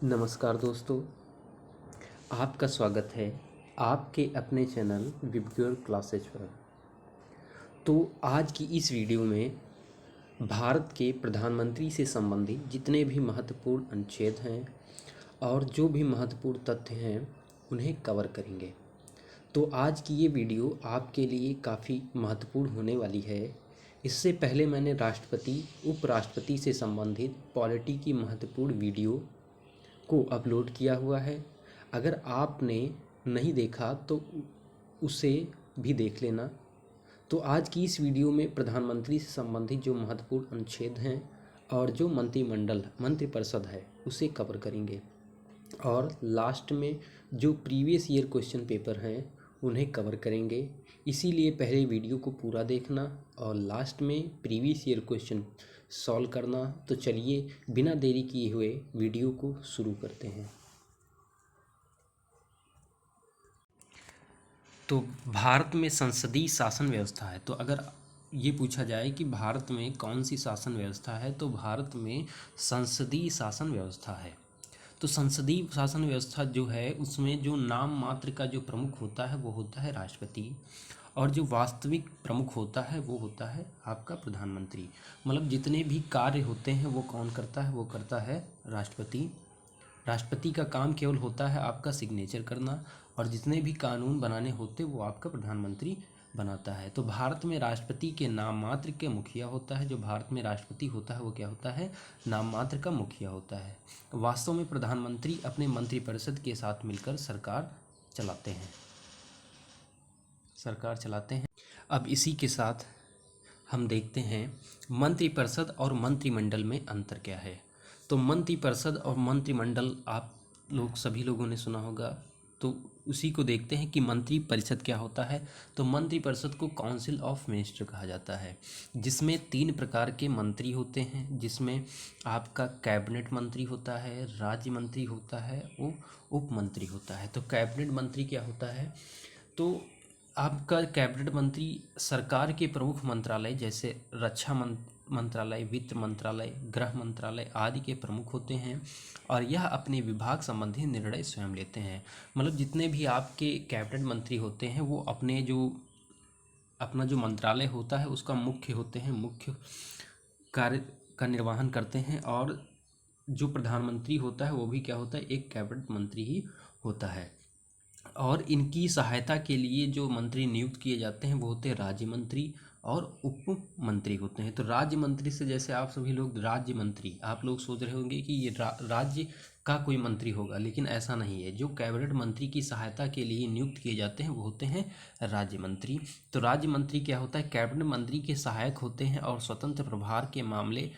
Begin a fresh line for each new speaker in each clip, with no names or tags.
नमस्कार दोस्तों, आपका स्वागत है आपके अपने चैनल विबग्योर क्लासेज पर। तो आज की इस वीडियो में भारत के प्रधानमंत्री से संबंधित जितने भी महत्वपूर्ण अनुच्छेद हैं और जो भी महत्वपूर्ण तथ्य हैं उन्हें कवर करेंगे। तो आज की ये वीडियो आपके लिए काफ़ी महत्वपूर्ण होने वाली है। इससे पहले मैंने राष्ट्रपति उपराष्ट्रपति से संबंधित पॉलिटी की महत्वपूर्ण वीडियो को अपलोड किया हुआ है। अगर आपने नहीं देखा तो उसे भी देख लेना। तो आज की इस वीडियो में प्रधानमंत्री से संबंधित जो महत्वपूर्ण अनुच्छेद हैं और जो मंत्रिपरिषद है उसे कवर करेंगे, और लास्ट में जो प्रीवियस ईयर क्वेश्चन पेपर हैं उन्हें कवर करेंगे। इसीलिए पहले वीडियो को पूरा देखना और लास्ट में प्रीवियस ईयर क्वेश्चन सॉल्व करना। तो चलिए बिना देरी किए हुए वीडियो को शुरू करते हैं। तो भारत में संसदीय शासन व्यवस्था है। तो अगर ये पूछा जाए कि भारत में कौन सी शासन व्यवस्था है, तो भारत में संसदीय शासन व्यवस्था है। तो संसदीय शासन व्यवस्था जो है उसमें जो नाम मात्र का जो प्रमुख होता है वो होता है राष्ट्रपति, और जो वास्तविक प्रमुख होता है वो होता है आपका प्रधानमंत्री। मतलब जितने भी कार्य होते हैं वो कौन करता है, वो करता है राष्ट्रपति। राष्ट्रपति का काम केवल होता है आपका सिग्नेचर करना, और जितने भी कानून बनाने होते वो आपका प्रधानमंत्री बनाता है। तो भारत में राष्ट्रपति के नाम मात्र के मुखिया होता है। जो भारत में राष्ट्रपति होता है वो क्या होता है, नाम मात्र का मुखिया होता है। वास्तव में प्रधानमंत्री अपने मंत्रिपरिषद के साथ मिलकर सरकार चलाते हैं। अब इसी के साथ हम देखते हैं मंत्रिपरिषद और मंत्रिमंडल में अंतर क्या है। तो मंत्रिपरिषद और मंत्रिमंडल आप लोग सभी लोगों ने सुना होगा, तो उसी को देखते हैं कि मंत्रिपरिषद क्या होता है। तो मंत्रिपरिषद को काउंसिल ऑफ मिनिस्टर कहा जाता है, जिसमें 3 प्रकार के मंत्री होते हैं। जिसमें आपका कैबिनेट मंत्री होता है, राज्य मंत्री होता है, उप मंत्री होता है। तो कैबिनेट मंत्री क्या होता है, तो आपका कैबिनेट मंत्री सरकार के प्रमुख मंत्रालय जैसे रक्षा मंत्रालय, वित्त मंत्रालय, गृह मंत्रालय आदि के प्रमुख होते हैं, और यह अपने विभाग संबंधी निर्णय स्वयं लेते हैं। मतलब जितने भी आपके कैबिनेट मंत्री होते हैं वो अपना जो मंत्रालय होता है उसका मुख्य होते हैं, मुख्य कार्य का निर्वहन करते हैं। और जो प्रधानमंत्री होता है वो भी क्या होता है, एक कैबिनेट मंत्री ही होता है। और इनकी सहायता के लिए जो मंत्री नियुक्त किए जाते हैं वो होते हैं राज्य मंत्री और उप मंत्री होते हैं। तो राज्य मंत्री से जैसे आप सभी लोग राज्य मंत्री, आप लोग सोच रहे होंगे कि ये राज्य का कोई मंत्री होगा, लेकिन ऐसा नहीं है। जो कैबिनेट मंत्री की सहायता के लिए नियुक्त किए जाते हैं वो होते हैं राज्य मंत्री। तो राज्य मंत्री क्या होता है, कैबिनेट मंत्री के सहायक होते हैं और स्वतंत्र प्रभार के मामले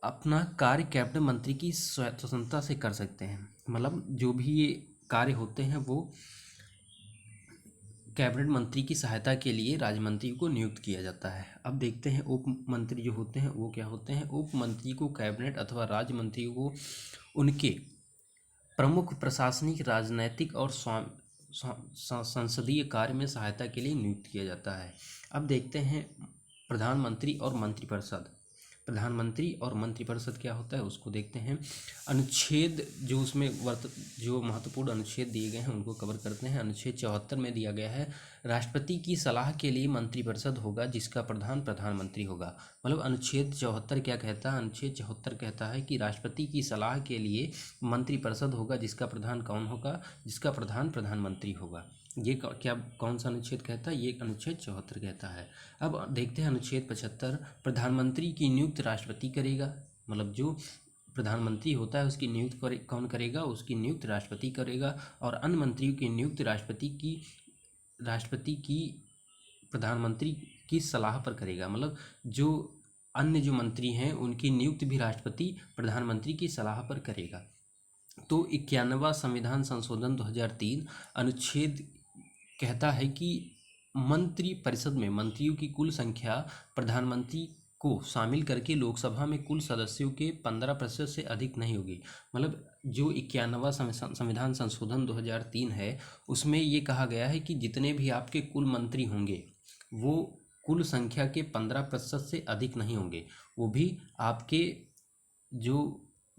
अपना कार्य कैबिनेट मंत्री की स्वतंत्रता से कर सकते हैं। मतलब जो भी ये कार्य होते हैं वो कैबिनेट मंत्री की सहायता के लिए राज्य मंत्री को नियुक्त किया जाता है। अब देखते हैं उप मंत्री जो होते हैं वो क्या होते हैं। उप मंत्री को कैबिनेट अथवा राज्य मंत्री को उनके प्रमुख प्रशासनिक, राजनैतिक और संसदीय कार्य में सहायता के लिए नियुक्त किया जाता है। अब देखते हैं प्रधानमंत्री और मंत्रिपरिषद। प्रधानमंत्री और मंत्रिपरिषद क्या होता है उसको देखते हैं। अनुच्छेद जो उसमें जो महत्वपूर्ण अनुच्छेद दिए गए हैं उनको कवर करते हैं। अनुच्छेद 74 में दिया गया है, राष्ट्रपति की सलाह के लिए मंत्रिपरिषद होगा जिसका प्रधान प्रधानमंत्री होगा। मतलब अनुच्छेद 74 क्या कहता है, अनुच्छेद 74 कहता है कि राष्ट्रपति की सलाह के लिए मंत्रिपरिषद होगा जिसका प्रधान कौन होगा, जिसका प्रधान प्रधानमंत्री होगा। ये क्या कौन सा अनुच्छेद कहता है, ये अनुच्छेद 74 कहता है। अब देखते हैं अनुच्छेद 75। प्रधानमंत्री की नियुक्त राष्ट्रपति करेगा। मतलब जो प्रधानमंत्री होता है उसकी नियुक्त कौन करेगा, उसकी नियुक्त राष्ट्रपति करेगा। और अन्य मंत्रियों की नियुक्त राष्ट्रपति की प्रधानमंत्री की सलाह पर करेगा। मतलब जो अन्य जो मंत्री हैं उनकी नियुक्त भी राष्ट्रपति प्रधानमंत्री की सलाह पर करेगा। तो 91वां संविधान संशोधन 2003 अनुच्छेद कहता है कि मंत्रिपरिषद में मंत्रियों की कुल संख्या प्रधानमंत्री को शामिल करके लोकसभा में कुल सदस्यों के 15% से अधिक नहीं होगी। मतलब जो 91वां संविधान संशोधन 2003 है उसमें ये कहा गया है कि जितने भी आपके कुल मंत्री होंगे वो कुल संख्या के 15% से अधिक नहीं होंगे। वो भी आपके जो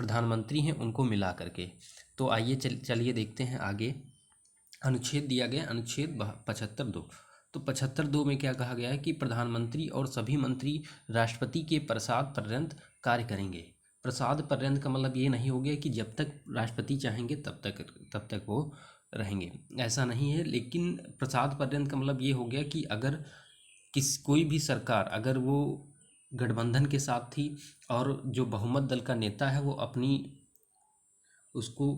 प्रधानमंत्री हैं उनको मिला करके। तो आइए चलिए देखते हैं आगे। अनुच्छेद दिया गया अनुच्छेद 75(2). तो 75(2) में क्या कहा गया है कि प्रधानमंत्री और सभी मंत्री राष्ट्रपति के प्रसाद पर्यंत कार्य करेंगे। प्रसाद पर्यंत का मतलब ये नहीं हो गया कि जब तक राष्ट्रपति चाहेंगे तब तक वो रहेंगे, ऐसा नहीं है। लेकिन प्रसाद पर्यंत का मतलब ये हो गया कि अगर कोई भी सरकार अगर वो गठबंधन के साथ थी और जो बहुमत दल का नेता है वो उसको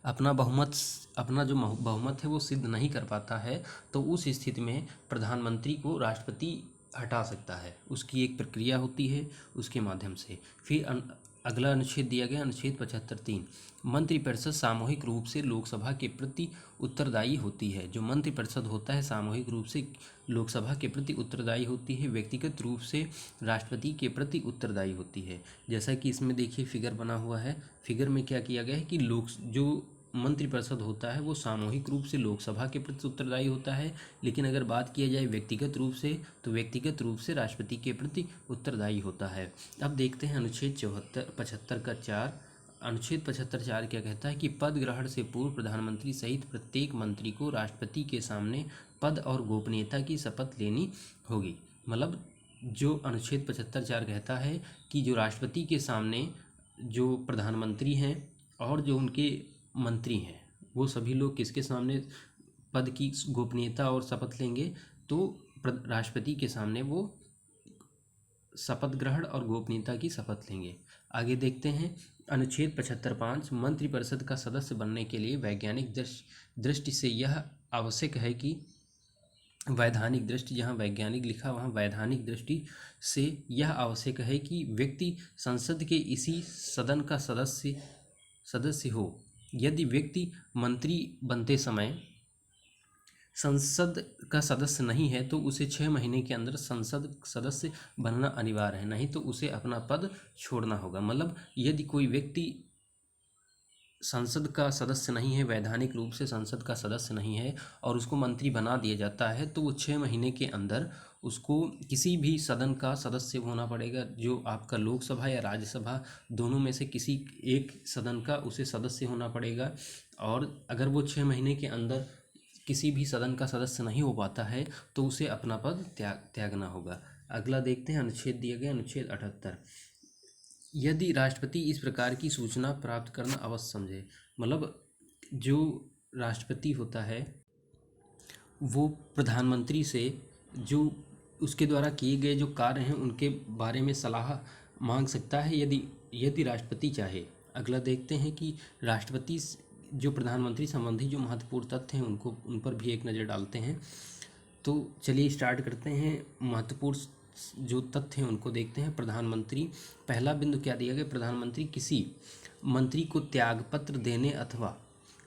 अपना जो बहुमत है वो सिद्ध नहीं कर पाता है, तो उस स्थिति में प्रधानमंत्री को राष्ट्रपति हटा सकता है। उसकी एक प्रक्रिया होती है, उसके माध्यम से। फिर अगला अनुच्छेद दिया गया अनुच्छेद 75(3). मंत्रिपरिषद सामूहिक रूप से लोकसभा के प्रति उत्तरदायी होती है। जो मंत्रिपरिषद होता है सामूहिक रूप से लोकसभा के प्रति उत्तरदायी होती है, व्यक्तिगत रूप से राष्ट्रपति के प्रति उत्तरदायी होती है। जैसा कि इसमें देखिए फिगर बना हुआ है। फिगर में क्या किया गया है कि जो मंत्रिपरिषद होता है वो सामूहिक रूप से लोकसभा के प्रति उत्तरदायी होता है, लेकिन अगर बात किया जाए व्यक्तिगत रूप से तो व्यक्तिगत रूप से राष्ट्रपति के प्रति उत्तरदायी होता है। अब देखते हैं अनुच्छेद 75 का 4। अनुच्छेद 75(4) क्या कहता है कि पद ग्रहण से पूर्व प्रधानमंत्री सहित प्रत्येक मंत्री को राष्ट्रपति के सामने पद और गोपनीयता की शपथ लेनी होगी। मतलब जो अनुच्छेद 75(4) कहता है कि जो राष्ट्रपति के सामने जो प्रधानमंत्री हैं और जो उनके मंत्री हैं वो सभी लोग किसके सामने पद की गोपनीयता और शपथ लेंगे, तो राष्ट्रपति के सामने वो शपथ ग्रहण और गोपनीयता की शपथ लेंगे। आगे देखते हैं अनुच्छेद 75(5). मंत्रिपरिषद का सदस्य बनने के लिए वैज्ञानिक दृष्टि से यह आवश्यक है कि वैधानिक दृष्टि, जहाँ वैज्ञानिक लिखा वहाँ वैधानिक दृष्टि से यह आवश्यक है कि व्यक्ति संसद के इसी सदन का सदस्य हो। यदि व्यक्ति मंत्री बनते समय संसद का सदस्य नहीं है तो उसे 6 महीने के अंदर संसद सदस्य बनना अनिवार्य है, नहीं तो उसे अपना पद छोड़ना होगा। मतलब यदि कोई व्यक्ति संसद का सदस्य नहीं है, वैधानिक रूप से संसद का सदस्य नहीं है और उसको मंत्री बना दिया जाता है, तो वो 6 महीने के अंदर उसको किसी भी सदन का सदस्य होना पड़ेगा। जो आपका लोकसभा या राज्यसभा दोनों में से किसी एक सदन का उसे सदस्य होना पड़ेगा। और अगर वो 6 महीने के अंदर किसी भी सदन का सदस्य नहीं हो पाता है तो उसे अपना पद त्यागना होगा। अगला देखते हैं अनुच्छेद दिया गया अनुच्छेद 78। यदि राष्ट्रपति इस प्रकार की सूचना प्राप्त करना अवश्य समझे। मतलब जो राष्ट्रपति होता है वो प्रधानमंत्री से जो उसके द्वारा किए गए जो कार्य हैं उनके बारे में सलाह मांग सकता है, यदि राष्ट्रपति चाहे। अगला देखते हैं कि राष्ट्रपति जो प्रधानमंत्री संबंधी जो महत्वपूर्ण तथ्य हैं उन पर भी एक नज़र डालते हैं। तो चलिए स्टार्ट करते हैं। महत्वपूर्ण जो तथ्य हैं उनको देखते हैं। प्रधानमंत्री, पहला बिंदु क्या दिया गया, प्रधानमंत्री किसी मंत्री को त्यागपत्र देने अथवा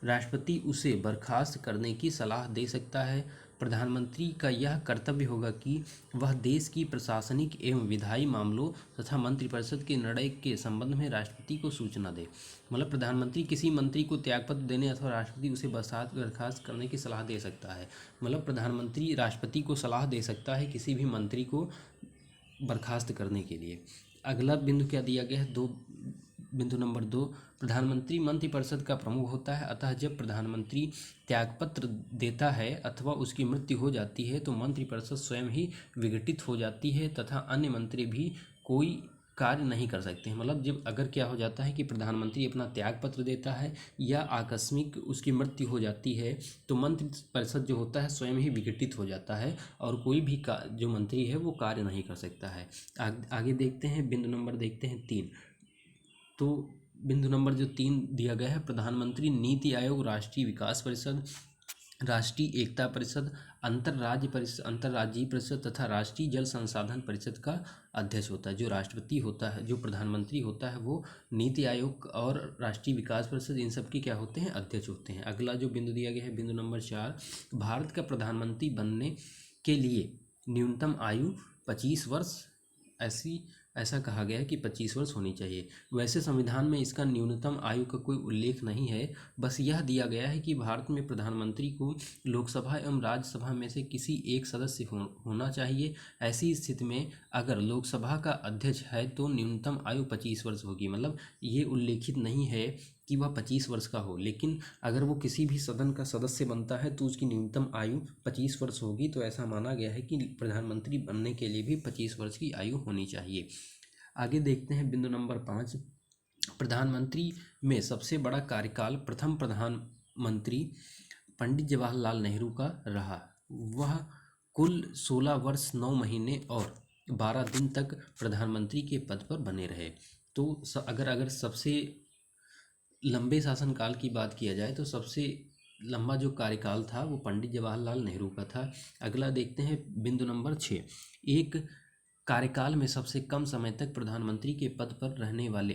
राष्ट्रपति उसे बर्खास्त करने की सलाह दे सकता है। प्रधानमंत्री का यह कर्तव्य होगा कि वह देश की प्रशासनिक एवं विधायी मामलों तथा मंत्रिपरिषद के निर्णय के संबंध में राष्ट्रपति को सूचना दे। मतलब प्रधानमंत्री किसी मंत्री को त्यागपत्र देने अथवा राष्ट्रपति उसे बर्खास्त करने की सलाह दे सकता है। मतलब प्रधानमंत्री राष्ट्रपति को सलाह दे सकता है किसी भी मंत्री को बर्खास्त करने के लिए। अगला बिंदु क्या दिया गया है, बिंदु नंबर 2, प्रधानमंत्री मंत्रिपरिषद का प्रमुख होता है। अतः जब प्रधानमंत्री त्यागपत्र देता है अथवा उसकी मृत्यु हो जाती है तो मंत्रिपरिषद स्वयं ही विघटित हो जाती है तथा अन्य मंत्री भी कोई कार्य नहीं कर सकते हैं। मतलब जब अगर क्या हो जाता है कि प्रधानमंत्री अपना त्यागपत्र देता है या आकस्मिक उसकी मृत्यु हो जाती है तो मंत्रिपरिषद जो होता है स्वयं ही विघटित हो जाता है और कोई भी जो मंत्री है वो कार्य नहीं कर सकता है। आगे देखते हैं, बिंदु नंबर देखते हैं 3। तो बिंदु नंबर जो 3 दिया गया है, प्रधानमंत्री नीति आयोग, राष्ट्रीय विकास परिषद, राष्ट्रीय एकता परिषद, अंतर्राज्यीय परिषद तथा राष्ट्रीय जल संसाधन परिषद का अध्यक्ष होता है। जो राष्ट्रपति होता है, जो प्रधानमंत्री होता है वो नीति आयोग और राष्ट्रीय विकास परिषद इन सब के क्या होते हैं, अध्यक्ष होते हैं। अगला जो बिंदु दिया गया है बिंदु नंबर 4, भारत का प्रधानमंत्री बनने के लिए न्यूनतम आयु 25 वर्ष ऐसा कहा गया है कि 25 वर्ष होनी चाहिए। वैसे संविधान में इसका न्यूनतम आयु का कोई उल्लेख नहीं है, बस यह दिया गया है कि भारत में प्रधानमंत्री को लोकसभा एवं राज्यसभा में से किसी एक सदस्य होना चाहिए। ऐसी स्थिति में अगर लोकसभा का अध्यक्ष है तो न्यूनतम आयु 25 वर्ष होगी। मतलब ये उल्लेखित नहीं है कि वह 25 वर्ष का हो, लेकिन अगर वो किसी भी सदन का सदस्य बनता है तो उसकी न्यूनतम आयु 25 वर्ष होगी। तो ऐसा माना गया है कि प्रधानमंत्री बनने के लिए भी 25 वर्ष की आयु होनी चाहिए। आगे देखते हैं बिंदु नंबर 5। प्रधानमंत्री में सबसे बड़ा कार्यकाल प्रथम प्रधानमंत्री पंडित जवाहरलाल नेहरू का रहा। वह कुल 16 वर्ष 9 महीने और 12 दिन तक प्रधानमंत्री के पद पर बने रहे। तो अगर सबसे लंबे शासनकाल की बात किया जाए तो सबसे लंबा जो कार्यकाल था वो पंडित जवाहरलाल नेहरू का था। अगला देखते हैं बिंदु नंबर 6। एक कार्यकाल में सबसे कम समय तक प्रधानमंत्री के पद पर रहने वाले,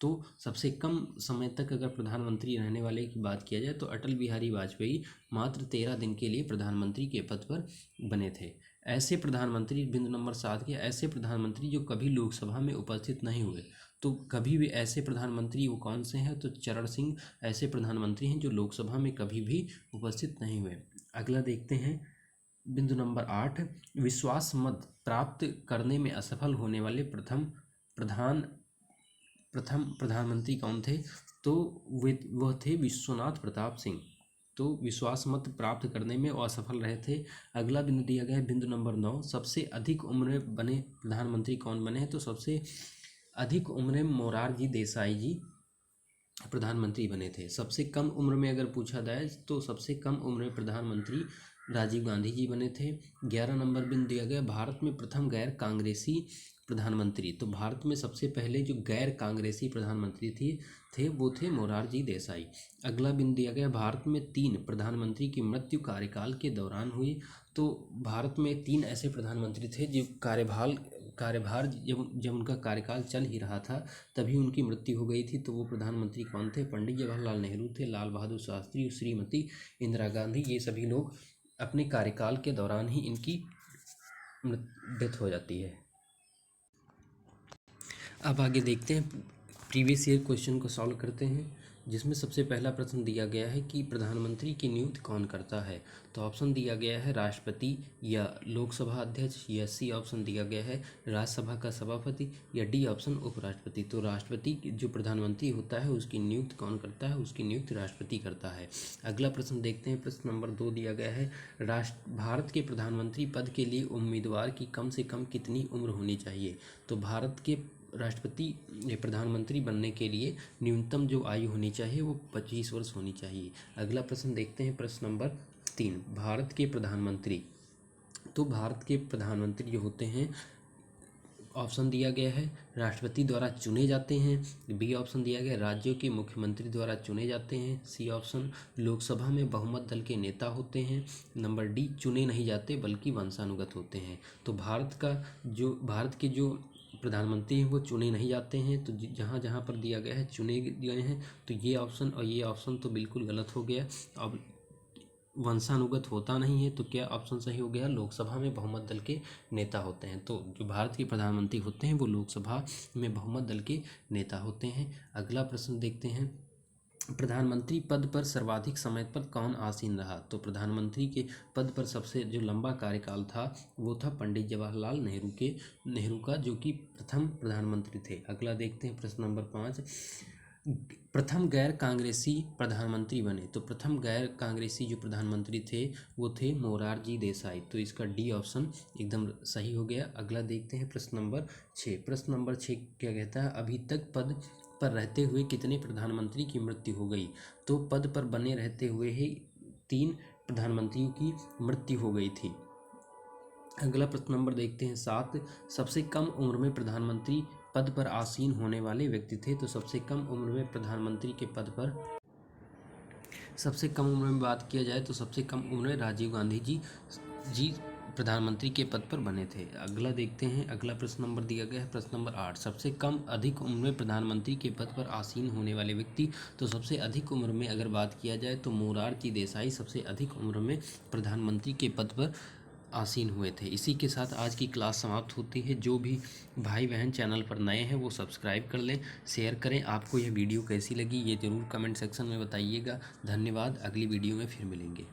तो सबसे कम समय तक अगर प्रधानमंत्री रहने वाले की बात किया जाए तो अटल बिहारी वाजपेयी मात्र 13 दिन के लिए प्रधानमंत्री के पद पर बने थे। ऐसे प्रधानमंत्री, बिंदु नंबर 7 के, ऐसे प्रधानमंत्री जो कभी लोकसभा में उपस्थित नहीं हुए। तो कभी भी ऐसे प्रधानमंत्री वो कौन से हैं? तो चरण सिंह ऐसे प्रधानमंत्री हैं जो लोकसभा में कभी भी उपस्थित नहीं हुए। अगला देखते हैं बिंदु नंबर 8। विश्वास मत प्राप्त करने में असफल होने वाले प्रथम प्रधानमंत्री कौन थे? तो वह थे विश्वनाथ प्रताप सिंह। तो विश्वास मत प्राप्त करने में वो असफल रहे थे। अगला बिंदु दिया गया है बिंदु नंबर 9। सबसे अधिक उम्र में बने प्रधानमंत्री कौन बने हैं? तो सबसे अधिक उम्र में मोरारजी देसाई जी प्रधानमंत्री बने थे। सबसे कम उम्र में अगर पूछा जाए तो सबसे कम उम्र में प्रधानमंत्री राजीव गांधी जी बने थे। 11 नंबर बिंदु दिया गया भारत में प्रथम गैर कांग्रेसी प्रधानमंत्री। तो भारत में सबसे पहले जो गैर कांग्रेसी प्रधानमंत्री थे वो थे मोरारजी देसाई। अगला बिंदु दिया गया भारत में 3 प्रधानमंत्री की मृत्यु कार्यकाल के दौरान हुई। तो भारत में 3 ऐसे प्रधानमंत्री थे जो कार्यभार जब उनका कार्यकाल चल ही रहा था तभी उनकी मृत्यु हो गई थी। तो वो प्रधानमंत्री कौन थे? पंडित जवाहरलाल नेहरू थे, लाल बहादुर शास्त्री, श्रीमती इंदिरा गांधी। ये सभी लोग अपने कार्यकाल के दौरान ही इनकी डेथ हो जाती है। अब आगे देखते हैं, प्रीवियस ईयर क्वेश्चन को सॉल्व करते हैं, जिसमें सबसे पहला प्रश्न दिया गया है कि प्रधानमंत्री की नियुक्ति कौन करता है। तो ऑप्शन दिया गया है राष्ट्रपति या लोकसभा अध्यक्ष, या सी ऑप्शन दिया गया है राज्यसभा का सभापति, या डी ऑप्शन उपराष्ट्रपति। तो राष्ट्रपति जो प्रधानमंत्री होता है उसकी नियुक्ति कौन करता है? उसकी नियुक्ति राष्ट्रपति करता है। अगला प्रश्न देखते हैं, प्रश्न नंबर 2 दिया गया है भारत के प्रधानमंत्री पद के लिए उम्मीदवार की कम से कम कितनी उम्र होनी चाहिए। तो भारत के राष्ट्रपति या प्रधानमंत्री बनने के लिए न्यूनतम जो आयु होनी चाहिए वो 25 वर्ष होनी चाहिए। अगला प्रश्न देखते हैं, प्रश्न नंबर 3। भारत के प्रधानमंत्री, तो भारत के प्रधानमंत्री जो होते हैं, ऑप्शन दिया गया है राष्ट्रपति द्वारा चुने जाते हैं, बी ऑप्शन दिया गया राज्यों के मुख्यमंत्री द्वारा चुने जाते हैं, सी ऑप्शन लोकसभा में बहुमत दल के नेता होते हैं, नंबर डी चुने नहीं जाते बल्कि वंशानुगत होते हैं। तो भारत के जो प्रधानमंत्री हैं वो चुने नहीं जाते हैं। तो जहाँ जहाँ पर दिया गया है चुने गए हैं, तो ये ऑप्शन और ये ऑप्शन तो बिल्कुल गलत हो गया। अब वंशानुगत होता नहीं है तो क्या ऑप्शन सही हो गया? लोकसभा में बहुमत दल के नेता होते हैं। तो जो भारत के प्रधानमंत्री होते हैं वो लोकसभा में बहुमत दल के नेता होते हैं। अगला प्रश्न देखते हैं, प्रधानमंत्री पद पर सर्वाधिक समय पर कौन आसीन रहा। तो प्रधानमंत्री के पद पर सबसे जो लंबा कार्यकाल था वो था पंडित जवाहरलाल नेहरू का, जो कि प्रथम प्रधानमंत्री थे। अगला देखते हैं, प्रश्न नंबर 5। प्रथम गैर कांग्रेसी प्रधानमंत्री बने। तो प्रथम गैर कांग्रेसी जो प्रधानमंत्री थे वो थे मोरारजी देसाई। तो इसका डी ऑप्शन एकदम सही हो गया। अगला देखते हैं, प्रश्न नंबर 6। प्रश्न नंबर 6 क्या कहता है, अभी तक पद पर रहते हुए कितने प्रधानमंत्री की मृत्यु हो गई। तो पद पर बने रहते हुए ही 3 प्रधानमंत्रियों की मृत्यु हो गई थी। अगला प्रश्न नंबर देखते हैं 7। सबसे कम उम्र में प्रधानमंत्री पद पर आसीन होने वाले व्यक्ति थे। तो सबसे कम उम्र में प्रधानमंत्री के पद पर, सबसे कम उम्र में बात किया जाए तो सबसे कम उम्र में राजीव गांधी जी प्रधानमंत्री के पद पर बने थे। अगला देखते हैं, अगला प्रश्न नंबर दिया गया है प्रश्न नंबर 8। सबसे कम अधिक उम्र में प्रधानमंत्री के पद पर आसीन होने वाले व्यक्ति। तो सबसे अधिक उम्र में अगर बात किया जाए तो मोरारजी देसाई सबसे अधिक उम्र में प्रधानमंत्री के पद पर आसीन हुए थे। इसी के साथ आज की क्लास समाप्त होती है। जो भी भाई बहन चैनल पर नए हैं वो सब्सक्राइब कर लें, शेयर करें। आपको यह वीडियो कैसी लगी ये ज़रूर कमेंट सेक्शन में बताइएगा। धन्यवाद, अगली वीडियो में फिर मिलेंगे।